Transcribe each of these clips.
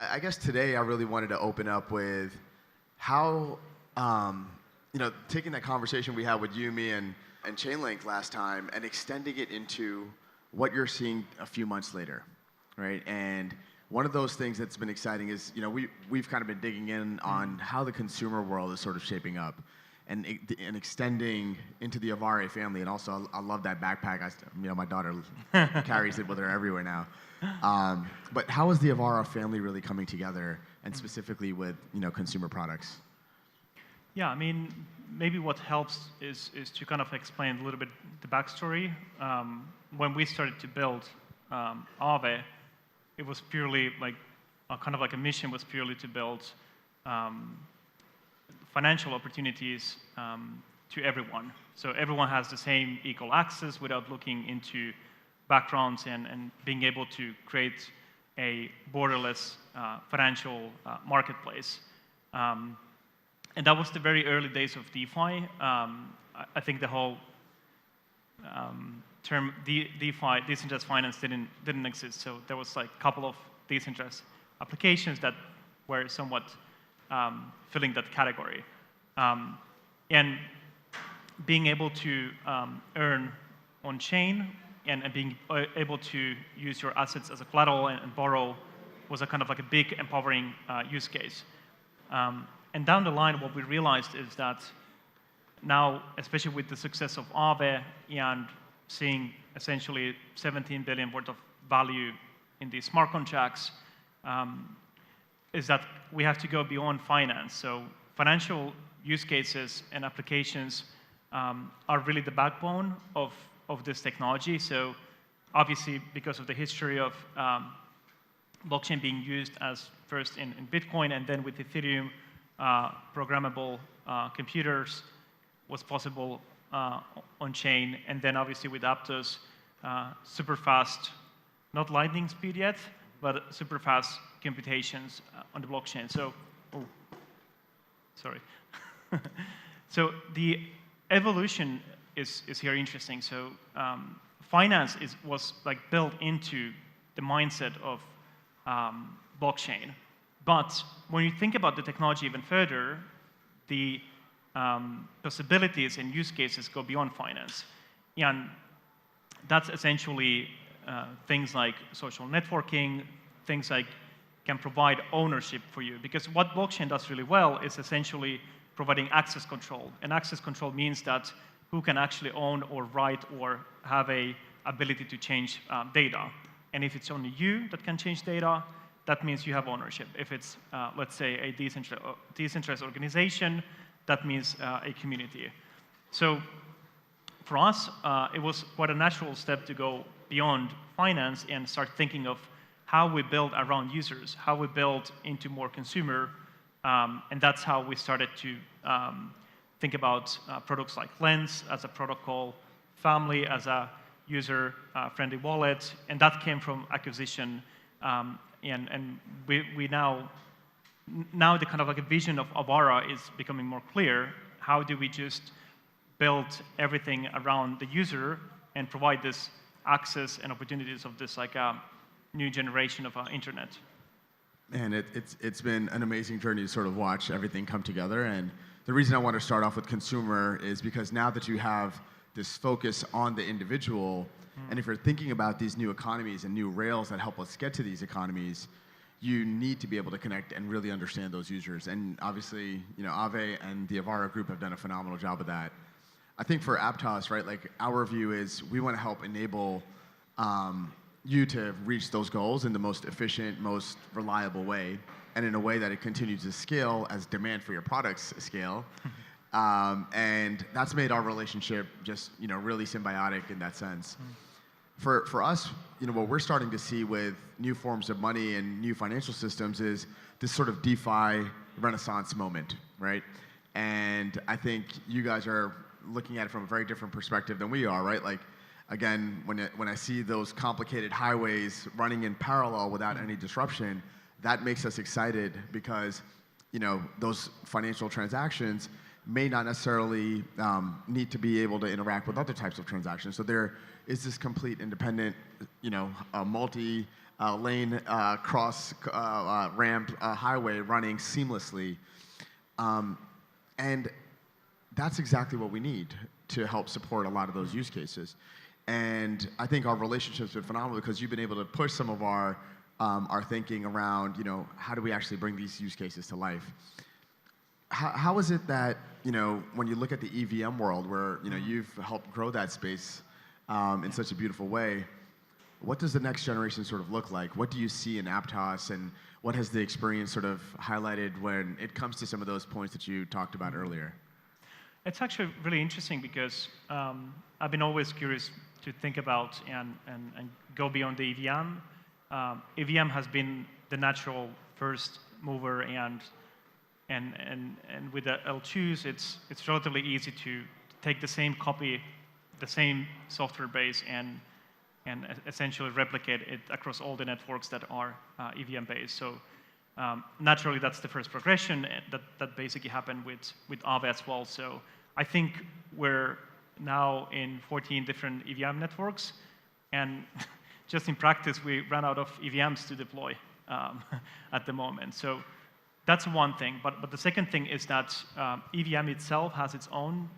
I guess today I really wanted to open up with how, taking that conversation we had with you, me, and Chainlink last time and extending it into what you're seeing a few months later, right? And one of those things that's been exciting is, we've kind of been digging in on how the consumer world is sort of shaping up and extending into the Aave family. And also, I love that backpack. My daughter carries it with her everywhere now. But how is the Aave family really coming together, and specifically with consumer products? Yeah, I mean, maybe what helps is to kind of explain a little bit the backstory. When we started to build Aave, it was purely like a mission was purely to build financial opportunities to everyone. So everyone has the same equal access without looking into backgrounds and being able to create a borderless financial marketplace. And that was the very early days of DeFi. I think the whole term DeFi, decentralized finance, didn't exist. So there was like a couple of decentralized applications that were somewhat filling that category. And being able to earn on chain and being able to use your assets as a collateral and borrow was a kind of like a big empowering use case. And down the line, what we realized is that now, especially with the success of Aave and seeing essentially 17 billion worth of value in these smart contracts, is that we have to go beyond finance. So financial use cases and applications are really the backbone of this technology. So obviously, because of the history of blockchain being used as first in Bitcoin and then with Ethereum, programmable computers was possible on chain, and then obviously with Aptos, super fast, not lightning speed yet, but super fast computations on the blockchain. So, sorry. So the evolution is here interesting. So finance was like built into the mindset of blockchain. But when you think about the technology even further, the possibilities and use cases go beyond finance. And that's essentially things like social networking, things like can provide ownership for you. Because what blockchain does really well is essentially providing access control. And access control means that who can actually own or write or have a ability to change data. And if it's only you that can change data, that means you have ownership. If it's, let's say, a decentralized organization, that means a community. So for us, it was quite a natural step to go beyond finance and start thinking of how we build around users, how we build into more consumer, and that's how we started to think about products like Lens as a protocol, Family as a user-friendly wallet, and that came from acquisition. And we now the kind of like a vision of Aave is becoming more clear. How do we just build everything around the user and provide this access and opportunities of this like a new generation of internet? And it's been an amazing journey to sort of watch everything come together. And the reason I want to start off with consumer is because now that you have this focus on the individual, and if you're thinking about these new economies and new rails that help us get to these economies, you need to be able to connect and really understand those users. And obviously, Aave and the Aave group have done a phenomenal job of that. I think for Aptos, right, like our view is we want to help enable you to reach those goals in the most efficient, most reliable way, and in a way that it continues to scale as demand for your products scale. And that's made our relationship just really symbiotic in that sense. For us, what we're starting to see with new forms of money and new financial systems is this sort of DeFi Renaissance moment, right? And I think you guys are looking at it from a very different perspective than we are, right? Like, again, when I see those complicated highways running in parallel without any disruption, that makes us excited because, those financial transactions may not necessarily need to be able to interact with other types of transactions. So there is this complete independent, multi lane cross ramp highway running seamlessly. And that's exactly what we need to help support a lot of those use cases. And I think our relationship's been phenomenal because you've been able to push some of our thinking around, how do we actually bring these use cases to life? How is it that, when you look at the EVM world where, you've helped grow that space in such a beautiful way, what does the next generation sort of look like? What do you see in Aptos, and what has the experience sort of highlighted when it comes to some of those points that you talked about earlier? It's actually really interesting because I've been always curious to think about and go beyond the EVM. EVM has been the natural first mover, and with the L2s, it's relatively easy to take the same copy, the same software base, and essentially replicate it across all the networks that are EVM based. So naturally, that's the first progression that basically happened with Aave as well. So I think we're now in 14 different EVM networks, and just in practice, we ran out of EVMs to deploy at the moment. So that's one thing. But the second thing is that EVM itself has its own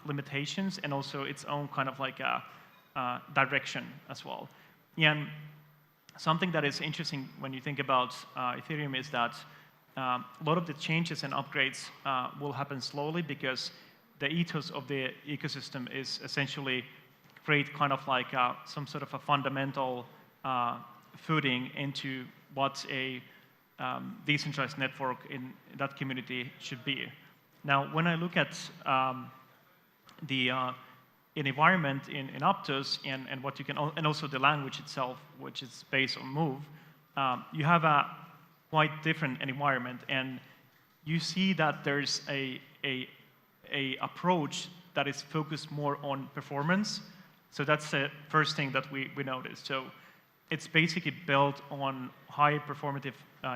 limitations and also its own kind of like a direction as well. And something that is interesting when you think about Ethereum is that a lot of the changes and upgrades will happen slowly because the ethos of the ecosystem is essentially create kind of like some sort of a fundamental footing into what a decentralized network in that community should be. Now, when I look at the environment in Aptos and what you can, and also the language itself, which is based on Move, you have a quite different environment, and you see that there's a approach that is focused more on performance. So that's the first thing that we noticed. So it's basically built on high performative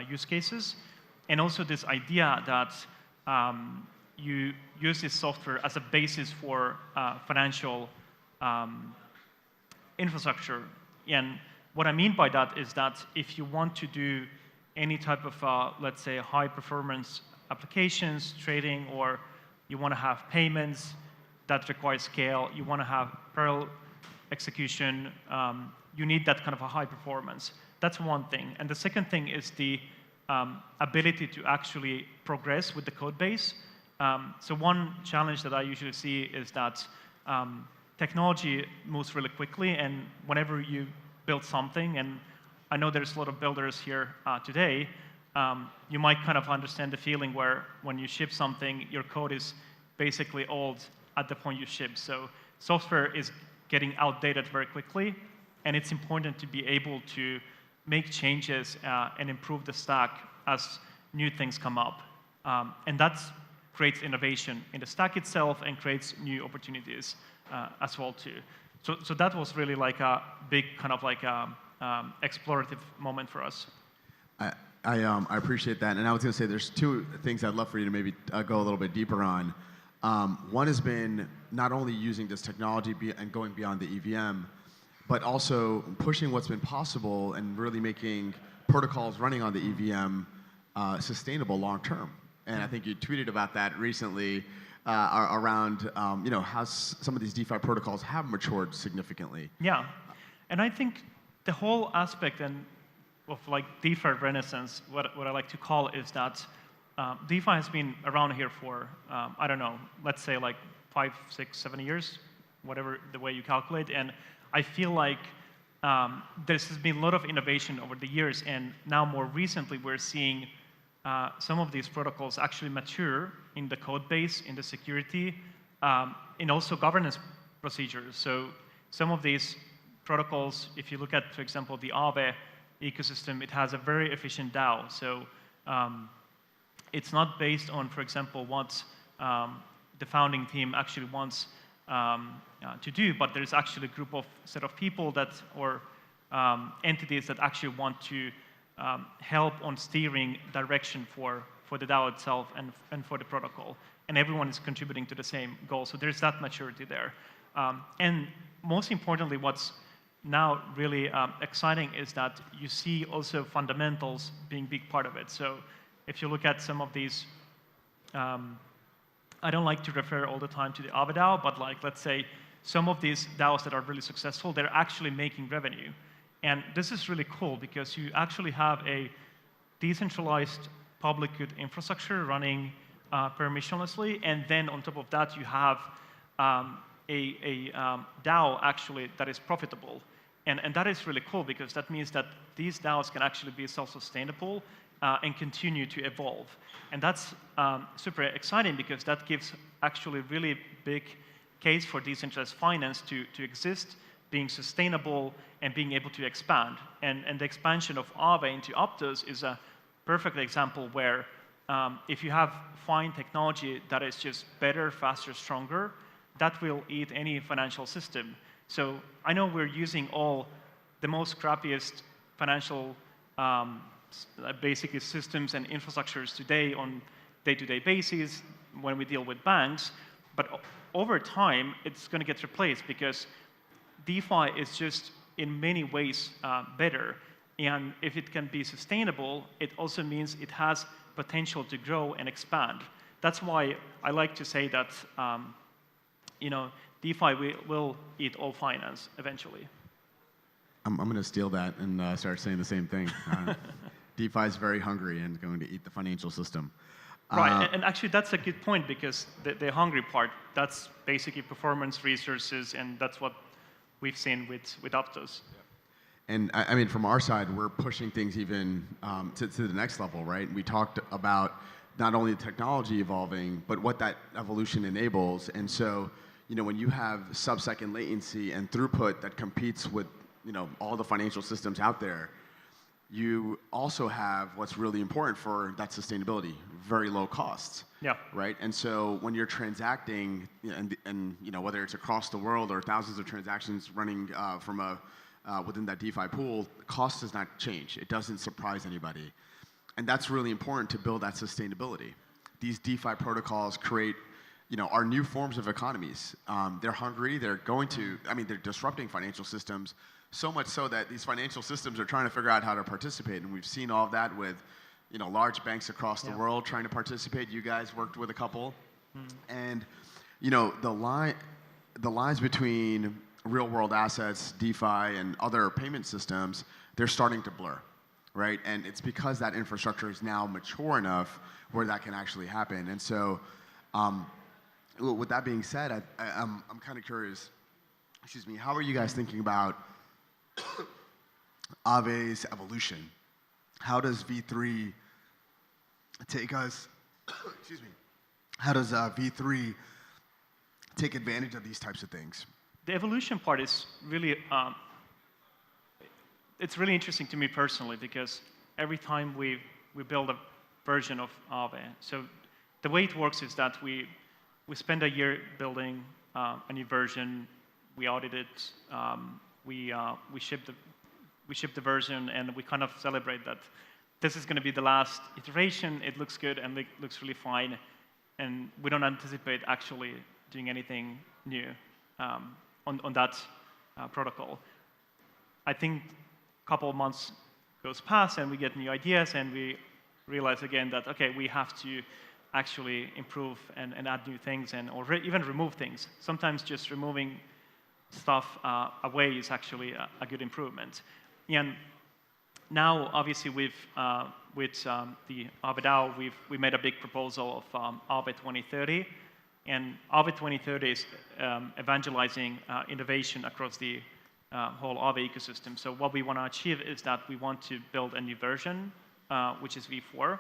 use cases, and also this idea that you use this software as a basis for financial infrastructure. And what I mean by that is that if you want to do any type of, let's say, high performance applications, trading, or you want to have payments that require scale, you want to have parallel execution, you need that kind of a high performance. That's one thing. And the second thing is the ability to actually progress with the code base. So one challenge that I usually see is that technology moves really quickly, and whenever you build something, and I know there's a lot of builders here today, you might kind of understand the feeling where when you ship something, your code is basically old at the point you ship. So software is getting outdated very quickly, and it's important to be able to make changes and improve the stack as new things come up. And that creates innovation in the stack itself and creates new opportunities as well too. So that was really like a big kind of like explorative moment for us. I appreciate that, and I was going to say there's two things I'd love for you to maybe go a little bit deeper on. One has been not only using this technology and going beyond the EVM, but also pushing what's been possible and really making protocols running on the EVM sustainable long term. And I think you tweeted about that recently around how some of these DeFi protocols have matured significantly. Yeah, and I think the whole aspect of like DeFi Renaissance, what I like to call is that DeFi has been around here for, I don't know, let's say like 5, 6, 7 years, whatever the way you calculate. And I feel like there's been a lot of innovation over the years, and now more recently we're seeing some of these protocols actually mature in the code base, in the security, and also governance procedures. So some of these protocols, if you look at, for example, the Aave ecosystem, it has a very efficient DAO. So it's not based on, for example, what the founding team actually wants to do, but there's actually a group of set of people that, or entities that actually want to help on steering direction for the DAO itself and for the protocol. And everyone is contributing to the same goal. So there's that maturity there. And most importantly, what's now really exciting is that you see also fundamentals being a big part of it. So if you look at some of these, I don't like to refer all the time to the Aave DAO, but like let's say some of these DAOs that are really successful, they're actually making revenue. And this is really cool because you actually have a decentralized public good infrastructure running permissionlessly, and then on top of that you have a DAO actually that is profitable. And that is really cool because that means that these DAOs can actually be self-sustainable and continue to evolve. And that's super exciting because that gives actually really big case for decentralized finance to exist, being sustainable, and being able to expand. And the expansion of Aave into Aptos is a perfect example where if you have fine technology that is just better, faster, stronger, that will eat any financial system. So I know we're using all the most crappiest financial basically systems and infrastructures today on day-to-day basis when we deal with banks, but over time it's going to get replaced because DeFi is just in many ways better. And if it can be sustainable, it also means it has potential to grow and expand. That's why I like to say that DeFi will eat all finance eventually. I'm going to steal that and start saying the same thing. DeFi is very hungry and going to eat the financial system. Right, and actually that's a good point because the hungry part, that's basically performance resources, and that's what we've seen with Aptos. And I mean, from our side, we're pushing things even to the next level, right? We talked about not only the technology evolving, but what that evolution enables. And so, when you have sub-second latency and throughput that competes with, all the financial systems out there, you also have what's really important for that sustainability, very low costs. Yeah. Right? And so when you're transacting, and whether it's across the world or thousands of transactions running from within that DeFi pool, cost does not change. It doesn't surprise anybody. And that's really important to build that sustainability. These DeFi protocols create, our new forms of economies. They're hungry. They're they're disrupting financial systems, so much so that these financial systems are trying to figure out how to participate. And we've seen all of that with, large banks across the world trying to participate. You guys worked with a couple. And, the lines between real world assets, DeFi, and other payment systems, they're starting to blur, right? And it's because that infrastructure is now mature enough where that can actually happen. And so, with that being said, I'm kind of curious, how are you guys thinking about Aave's evolution? How does V3 take us, how does V3 take advantage of these types of things? The evolution part is really, it's really interesting to me personally because every time we build a version of Aave, so the way it works is that we spend a year building a new version, we audit it, we ship the version, and we kind of celebrate that this is going to be the last iteration. It looks good and it looks really fine, and we don't anticipate actually doing anything new on that protocol. I think a couple of months goes past and we get new ideas and we realize again that, okay, we have to actually improve and add new things or even remove things. Sometimes just removing stuff away is actually a good improvement. And now, obviously, with the Aave DAO, we made a big proposal of Aave 2030. And Aave 2030 is evangelizing innovation across the whole Aave ecosystem. So what we want to achieve is that we want to build a new version, which is V4.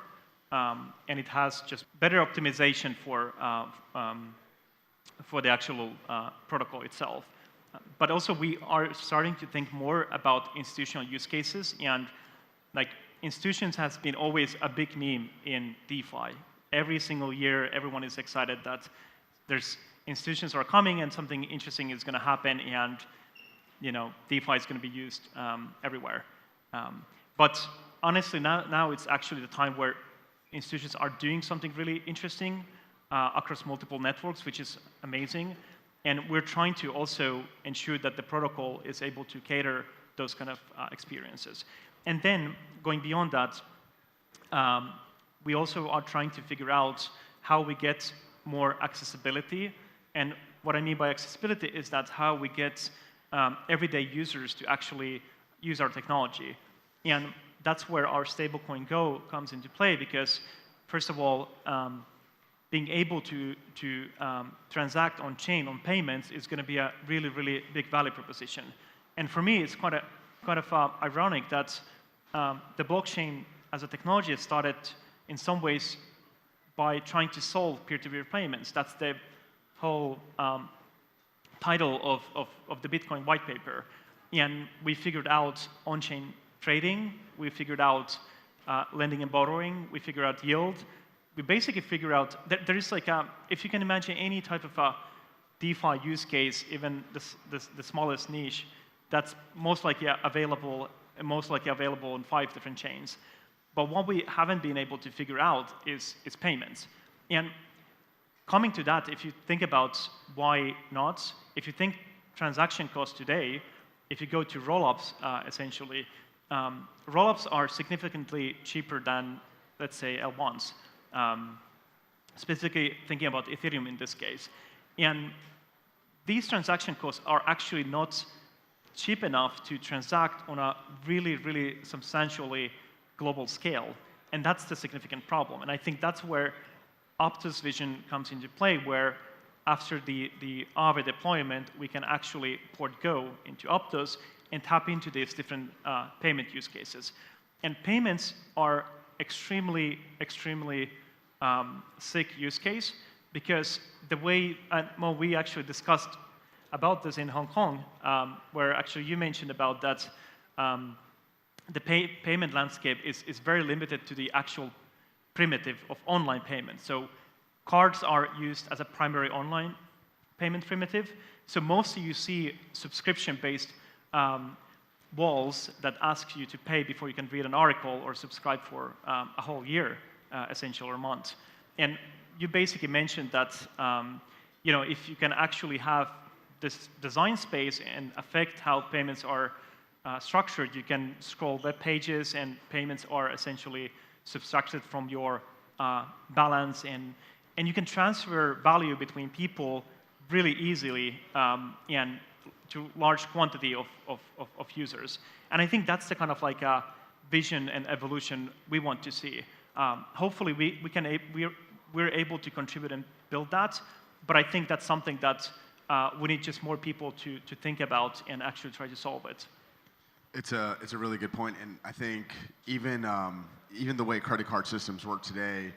And it has just better optimization for the actual protocol itself. But also we are starting to think more about institutional use cases, and like institutions has been always a big meme in DeFi. Every single year, everyone is excited that there's institutions are coming and something interesting is going to happen, and DeFi is going to be used everywhere. But honestly, now it's actually the time where institutions are doing something really interesting across multiple networks, which is amazing. And we're trying to also ensure that the protocol is able to cater those kind of experiences. And then going beyond that, we also are trying to figure out how we get more accessibility. And what I mean by accessibility is that how we get everyday users to actually use our technology. And that's where our stablecoin Go comes into play, because first of all, being able to transact on chain on payments is going to be a really, really big value proposition. And for me, it's kind of ironic that the blockchain as a technology started in some ways by trying to solve peer-to-peer payments. That's the whole title of the Bitcoin white paper. And we figured out on-chain trading, we figured out lending and borrowing, we figured out yield. We basically figure out that there is like if you can imagine any type of a DeFi use case, even the smallest niche, that's most likely available in 5 different chains. But what we haven't been able to figure out is payments. And coming to that, if you think about why not, if you think transaction costs today, if you go to rollups, essentially, rollups are significantly cheaper than, let's say, L1s. Specifically thinking about Ethereum in this case. And these transaction costs are actually not cheap enough to transact on a really, really substantially global scale. And that's the significant problem. And I think that's where Aptos vision comes into play, where after the Aave deployment, we can actually port Go into Aptos and tap into these different payment use cases. And payments are extremely sick use case, because the way, well, we actually discussed about this in Hong Kong, where actually you mentioned about that the payment landscape is very limited to the actual primitive of online payments. So cards are used as a primary online payment primitive. So mostly you see subscription-based walls that ask you to pay before you can read an article or subscribe for a whole year, essentially, or a month. And you basically mentioned that if you can actually have this design space and affect how payments are structured, you can scroll web pages and payments are essentially subtracted from your balance, and you can transfer value between people really easily and to large quantity of users. And I think that's the kind of like a vision and evolution we want to see. Hopefully we're able to contribute and build that, but I think that's something that we need just more people to think about and actually try to solve it. It's a really good point, and I think even the way credit card systems work today,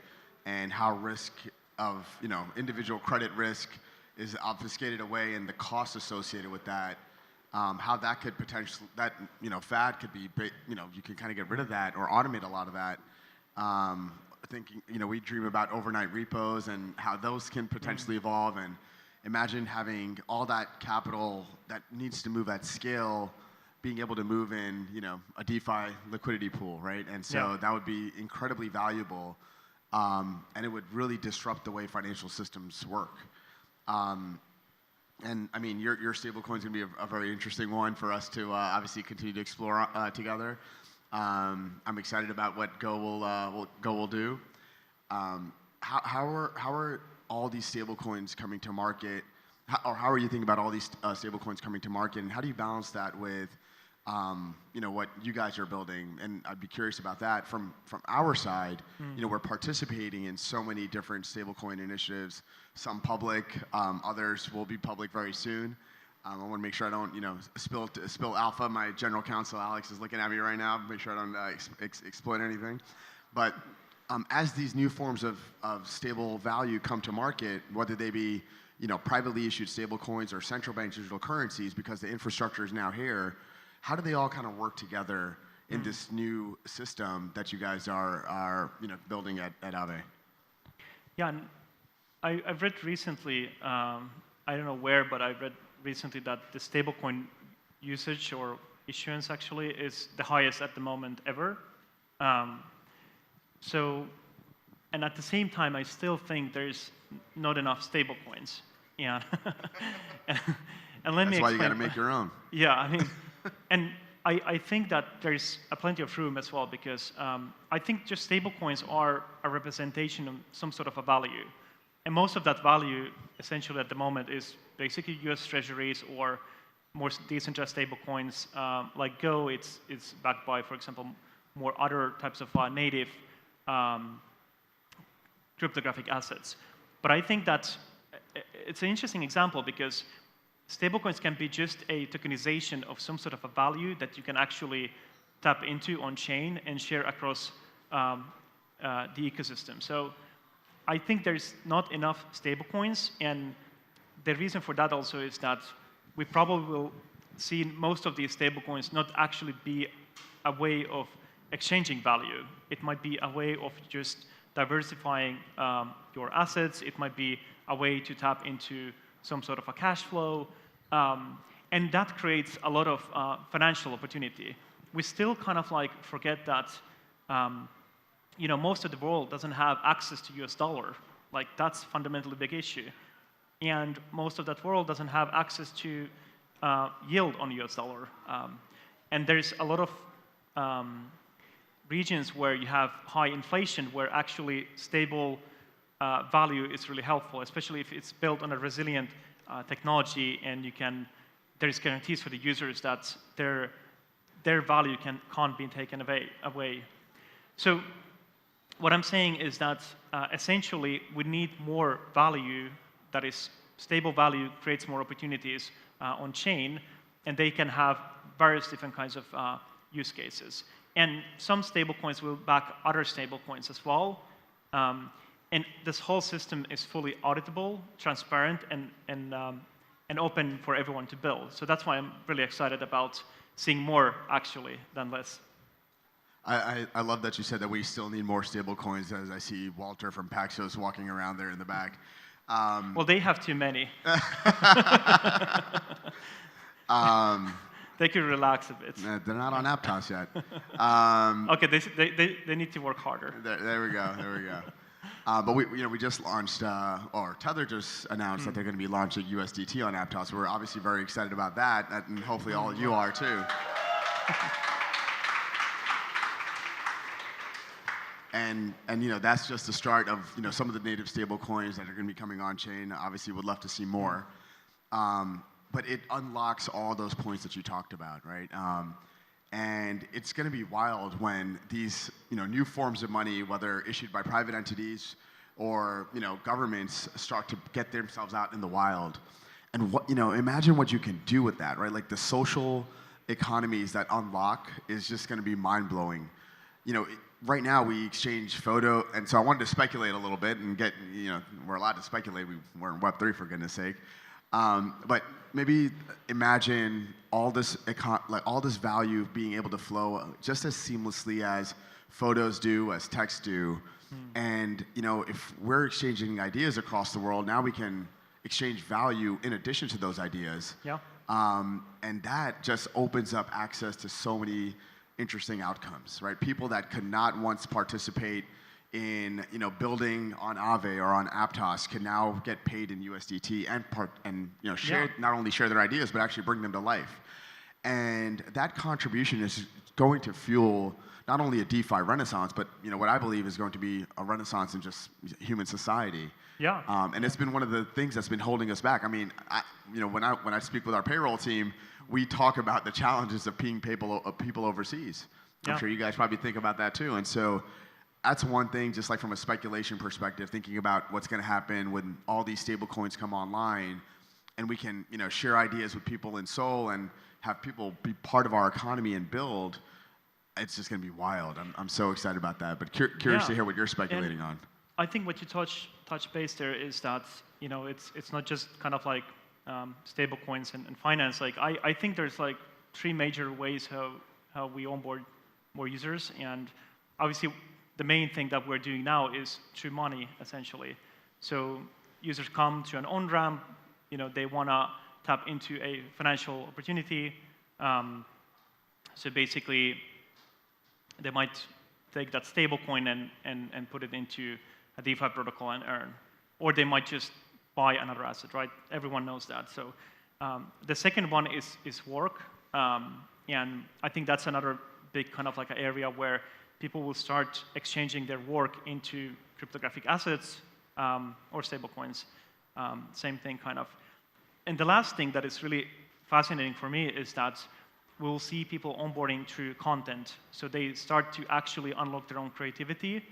and how risk of individual credit risk is obfuscated away, and the costs associated with that, how that could potentially fad could be, you can kind of get rid of that or automate a lot of that. Thinking, we dream about overnight repos and how those can potentially evolve, and imagine having all that capital that needs to move at scale being able to move in, a DeFi liquidity pool, right? And so that would be incredibly valuable, and it would really disrupt the way financial systems work. And I mean, your stablecoin is going to be a very interesting one for us to obviously continue to explore together. I'm excited about what Go will do. How are all these stablecoins coming to market? How are you thinking about all these stablecoins coming to market, and how do you balance that with what you guys are building? And I'd be curious about that from our side. We're participating in so many different stablecoin initiatives, some public, others will be public very soon. I want to make sure I don't, spill alpha. My general counsel, Alex, is looking at me right now. Make sure I don't exploit anything. But as these new forms of stable value come to market, whether they be, privately issued stable coins or central bank digital currencies, because the infrastructure is now here, how do they all kind of work together in this new system that you guys are building at Aave? Yeah, and I've read recently, I don't know where, but I read recently that the stablecoin usage or issuance actually is the highest at the moment ever. And at the same time, I still think there's not enough stablecoins. And, and, and let me That's why explain. you got to make your own. Yeah, I mean, and I think that there's plenty of room as well, because I think just stablecoins are a representation of some sort of a value. And most of that value, essentially at the moment, is basically US Treasuries or more decentralized stablecoins like Go. It's backed by, for example, more other types of native cryptographic assets. But I think that it's an interesting example, because stablecoins can be just a tokenization of some sort of a value that you can actually tap into on chain and share across the ecosystem. So I think there's not enough stablecoins, and the reason for that also is that we probably will see most of these stablecoins not actually be a way of exchanging value. It might be a way of just diversifying your assets. It might be a way to tap into some sort of a cash flow. And that creates a lot of financial opportunity. We still kind of like forget that most of the world doesn't have access to US dollar. Like, that's fundamentally a big issue. And most of that world doesn't have access to yield on US dollar. And there's a lot of regions where you have high inflation, where actually stable value is really helpful, especially if it's built on a resilient technology, and there's guarantees for the users that their value can't be taken away. So what I'm saying is that essentially we need more value that is stable value, creates more opportunities on chain, and they can have various different kinds of use cases. And some stablecoins will back other stablecoins as well. And this whole system is fully auditable, transparent, and open for everyone to build. So that's why I'm really excited about seeing more, actually, than less. I love that you said that we still need more stable coins, as I see Walter from Paxos walking around there in the back. Well, they have too many. They could relax a bit. They're not on Aptos yet. Okay, they need to work harder. There we go. But we just launched, or Tether just announced that they're going to be launching USDT on Aptos. We're obviously very excited about that, and hopefully all of you are too. And that's just the start of some of the native stable coins that are going to be coming on chain. Obviously, would love to see more. But it unlocks all those points that you talked about, right? And it's going to be wild when these new forms of money, whether issued by private entities or governments, start to get themselves out in the wild. And imagine what you can do with that, right? Like, the social economies that unlock is just going to be mind-blowing. Right now we exchange photo, and so I wanted to speculate a little bit and get, we're allowed to speculate. We're in Web3, for goodness sake. But maybe imagine all this value being able to flow just as seamlessly as photos do, as text do. And if we're exchanging ideas across the world, now we can exchange value in addition to those ideas. Yeah. And that just opens up access to so many interesting outcomes, right? People that could not once participate in building on Aave or on Aptos can now get paid in USDT and share, not only share their ideas, but actually bring them to life. And that contribution is going to fuel not only a DeFi renaissance, but what I believe is going to be a renaissance in just human society. Yeah. And it's been one of the things that's been holding us back. I mean, when I speak with our payroll team, we talk about the challenges of paying people overseas. I'm sure you guys probably think about that too. And so that's one thing, just like from a speculation perspective, thinking about what's going to happen when all these stable coins come online, and we can share ideas with people in Seoul and have people be part of our economy and build. It's just going to be wild. I'm so excited about that. But curious to hear what you're speculating on. I think what you touch base there is that it's not just kind of like stable coins and finance. Like, I think there's like 3 major ways how we onboard more users, and obviously the main thing that we're doing now is through money, essentially. So users come to an on-ramp, they want to tap into a financial opportunity. So basically, they might take that stable coin and put it into a DeFi protocol and earn. Or they might just buy another asset, right? Everyone knows that. So the second one is work. And I think that's another big kind of like an area where people will start exchanging their work into cryptographic assets or stablecoins. Same thing kind of. And the last thing that is really fascinating for me is that we'll see people onboarding through content. So they start to actually unlock their own creativity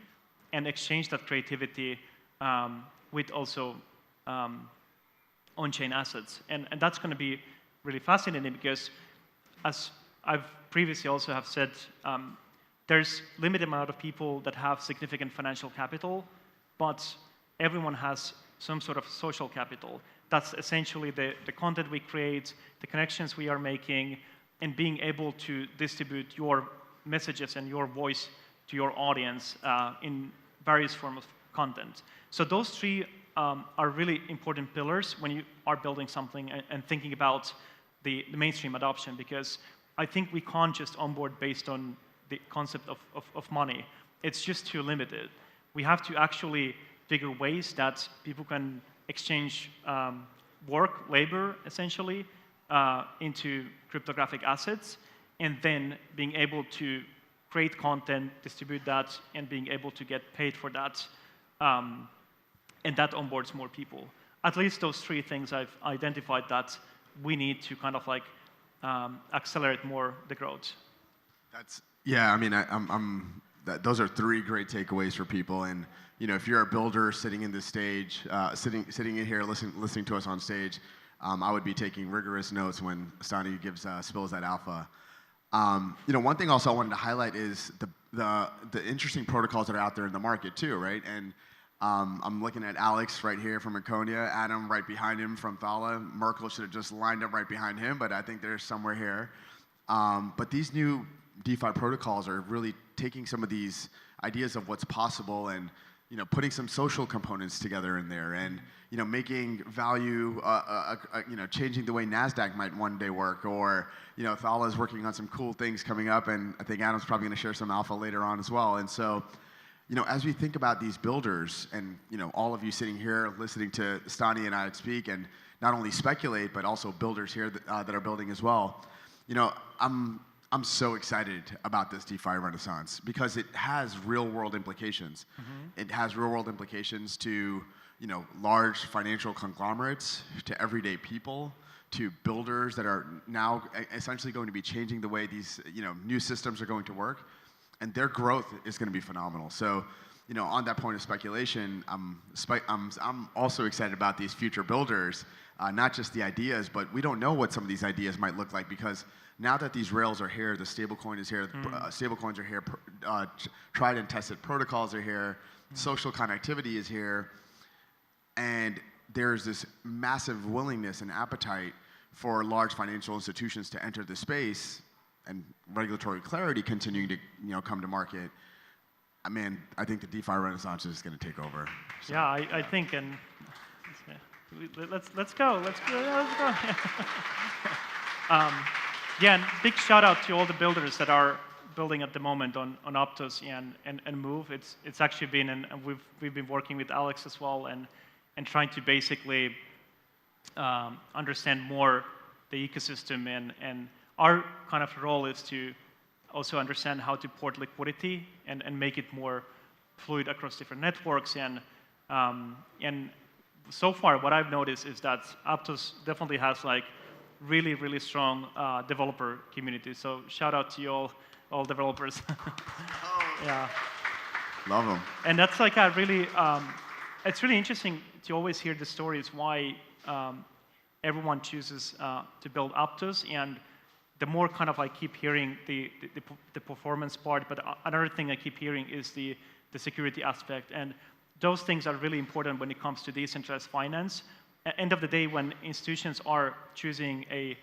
and exchange that creativity with also on-chain assets. And that's going to be really fascinating because, as I've previously also have said, there's limited amount of people that have significant financial capital, but everyone has some sort of social capital. That's essentially the content we create, the connections we are making, and being able to distribute your messages and your voice to your audience in various forms of content. So those three are really important pillars when you are building something and thinking about the mainstream adoption, because I think we can't just onboard based on the concept of money. It's just too limited. We have to actually figure ways that people can exchange work, labor, essentially, into cryptographic assets, and then being able to create content, distribute that, and being able to get paid for that. And that onboards more people. At least those three things I've identified that we need to kind of like accelerate more the growth. Yeah, I mean, those are three great takeaways for people. And if you're a builder sitting in this stage, sitting in here listening to us on stage, I would be taking rigorous notes when Stani spills that alpha. One thing also I wanted to highlight is the interesting protocols that are out there in the market too, right? And I'm looking at Alex right here from Iconia, Adam right behind him from Thala. Merkle should have just lined up right behind him, but I think they're somewhere here. But these new DeFi protocols are really taking some of these ideas of what's possible and putting some social components together in there, and making value, changing the way NASDAQ might one day work, or Thala is working on some cool things coming up, and I think Adam's probably going to share some alpha later on as well. And so, as we think about these builders, and all of you sitting here listening to Stani and I speak, and not only speculate, but also builders here that are building as well, I'm so excited about this DeFi Renaissance because it has real-world implications. Mm-hmm. It has real-world implications to large financial conglomerates, to everyday people, to builders that are now essentially going to be changing the way these new systems are going to work, and their growth is going to be phenomenal. So, on that point of speculation, I'm also excited about these future builders, not just the ideas, but we don't know what some of these ideas might look like, because now that these rails are here, the stablecoin is here, stablecoins are here, tried and tested protocols are here, social connectivity is here, and there's this massive willingness and appetite for large financial institutions to enter the space, and regulatory clarity continuing to come to market. I think the DeFi Renaissance is going to take over. So. Yeah, I think, and let's go. Yeah, and big shout out to all the builders that are building at the moment on Aptos and Move. It's actually been, and we've been working with Alex as well, and trying to basically understand more the ecosystem, and our kind of role is to also understand how to port liquidity and make it more fluid across different networks. And so far, what I've noticed is that Aptos definitely has like really, really strong developer community. So shout out to you all developers. Yeah. Love them. And that's like a really, it's really interesting to always hear the stories why everyone chooses to build Aptos. And the more kind of I keep hearing the performance part, but another thing I keep hearing is the security aspect. And those things are really important when it comes to decentralized finance. At the end of the day, when institutions are choosing a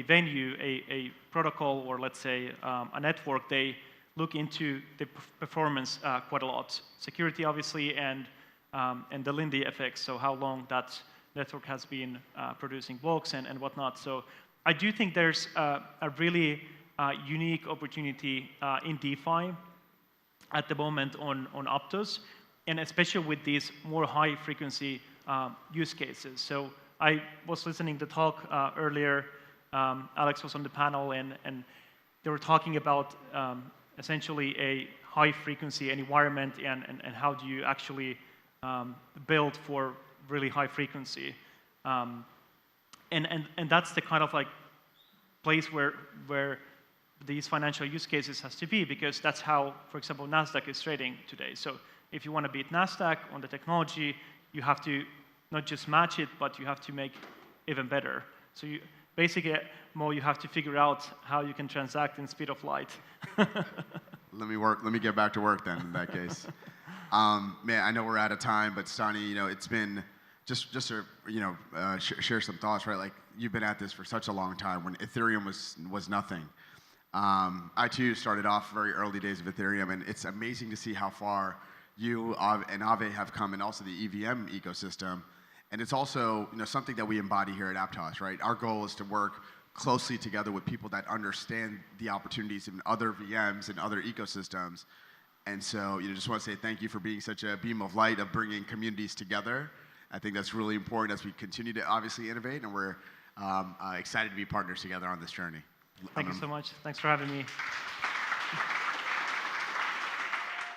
venue, a protocol, or let's say a network, they look into the performance quite a lot. Security, obviously, and the Lindy effects, so how long that network has been producing blocks and whatnot. So I do think there's a really unique opportunity in DeFi at the moment on Aptos. and especially with these more high-frequency use cases. So I was listening to the talk earlier. Alex was on the panel, and they were talking about essentially a high-frequency environment and how do you actually build for really high frequency. And that's the kind of like place where these financial use cases has to be, because that's how, for example, NASDAQ is trading today. So if you want to beat NASDAQ on the technology, you have to not just match it, but you have to make even better. So you, basically, Mo, you have to figure out how you can transact in speed of light. Let me get back to work then in that case. Man, I know we're out of time, but Stani, you know, it's been just to share some thoughts, right? Like, you've been at this for such a long time when Ethereum was nothing. I too started off very early days of Ethereum, and it's amazing to see how far you and Aave have come, and also the EVM ecosystem. And it's also, you know, something that we embody here at Aptos, right? Our goal is to work closely together with people that understand the opportunities in other VMs and other ecosystems. And so, you know, just want to say thank you for being such a beam of light of bringing communities together. I think that's really important as we continue to obviously innovate, and we're excited to be partners together on this journey. Thank you so much. Thanks for having me.